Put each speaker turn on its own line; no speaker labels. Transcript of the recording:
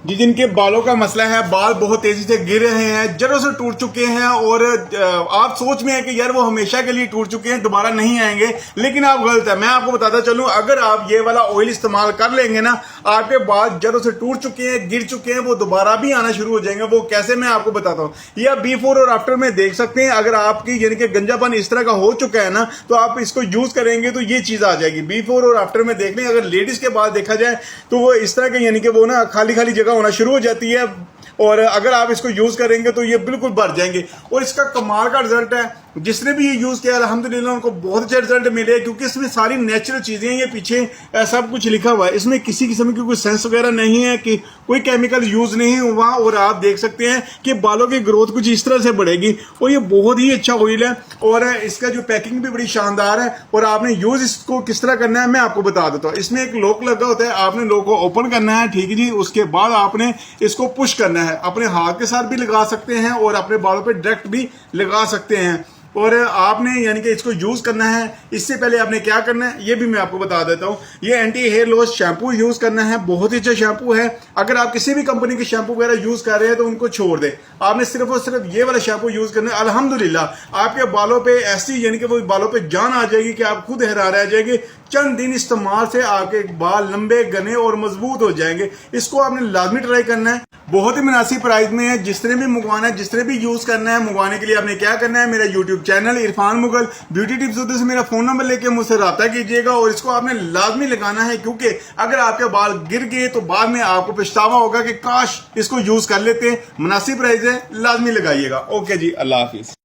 जी, जिनके बालों का मसला है, बाल बहुत तेजी से गिर रहे हैं, जड़ों से टूट चुके हैं और आप सोच में है कि यार वो हमेशा के लिए टूट चुके हैं, दोबारा नहीं आएंगे, लेकिन आप गलत है। मैं आपको बताता चलूं, अगर आप ये वाला ऑयल इस्तेमाल कर लेंगे ना, आपके बाल जड़ों से टूट चुके हैं, गिर चुके हैं, वो दोबारा भी आना शुरू हो जाएंगे। वो कैसे, मैं आपको बताता हूँ। ये आप बिफोर और आफ्टर में देख सकते हैं। अगर आपकी यानी कि गंजापन इस तरह का हो चुका है ना, तो आप इसको यूज करेंगे तो ये चीज आ जाएगी। बिफोर और आफ्टर में देख लें। अगर लेडीज के बाल देखा जाए तो वो इस तरह के यानी कि वो ना खाली खाली जगह होना शुरू हो जाती है, और अगर आप इसको यूज करेंगे तो ये बिल्कुल बढ़ जाएंगे। और इसका कमाल का रिजल्ट है। जिसने भी ये यूज किया अल्हम्दुलिल्लाह उनको बहुत अच्छे रिजल्ट मिले, क्योंकि इसमें सारी नेचुरल चीजें हैं। ये पीछे सब कुछ लिखा हुआ है, इसमें किसी किस्म की कोई सेंस वगैरह नहीं है कि कोई केमिकल यूज नहीं हुआ। और आप देख सकते हैं कि बालों की ग्रोथ कुछ इस तरह से बढ़ेगी, और ये बहुत ही अच्छा ऑयल है। और इसका जो पैकिंग भी बड़ी शानदार है। और आपने यूज इसको किस तरह करना है मैं आपको बता देता हूँ। इसमें एक लॉक लगा होता है, आपने लॉक को ओपन करना है, ठीक है जी। उसके बाद आपने इसको पुश करना है। अपने हाथ के साथ भी लगा सकते हैं और अपने बालों पे डायरेक्ट भी लगा सकते हैं। और आपने यानी कि इसको यूज करना है। इससे पहले आपने क्या करना है ये भी मैं आपको बता देता हूं। ये anti hair loss shampoo use करना है, बहुत ही अच्छा शैम्पू है। अगर आप किसी भी कंपनी के शैम्पू वगैरह यूज कर रहे हैं तो उनको छोड़ दे, आपने सिर्फ और सिर्फ ये वाला शैम्पू यूज करना है। अल्हम्दुलिल्लाह आपके बालों पे ऐसी यानी कि वो बालों पे जान आ जाएगी कि आप खुद हैरान रह जाएंगे। चंद दिन इस्तेमाल से आपके बाल लंबे, घने और मजबूत हो जाएंगे। इसको आपने लाजमी ट्राई करना है। बहुत ही मुनासिब प्राइस में है। जिसने भी मंगवाना है, जिसने भी यूज करना है, मंगवाने के लिए आपने क्या करना है, मेरा YouTube channel Irfan Mughal beauty tips होते से मेरा फोन नंबर लेके मुझसे राब्ता कीजिएगा। और इसको आपने लाजमी लगाना है, क्योंकि अगर आपके बाल गिर गए तो बाद में आपको पछतावा होगा कि काश इसको यूज कर लेते। मुनासिब प्राइस है, लाजमी लगाइएगा। ओके जी, अल्लाह हाफिज।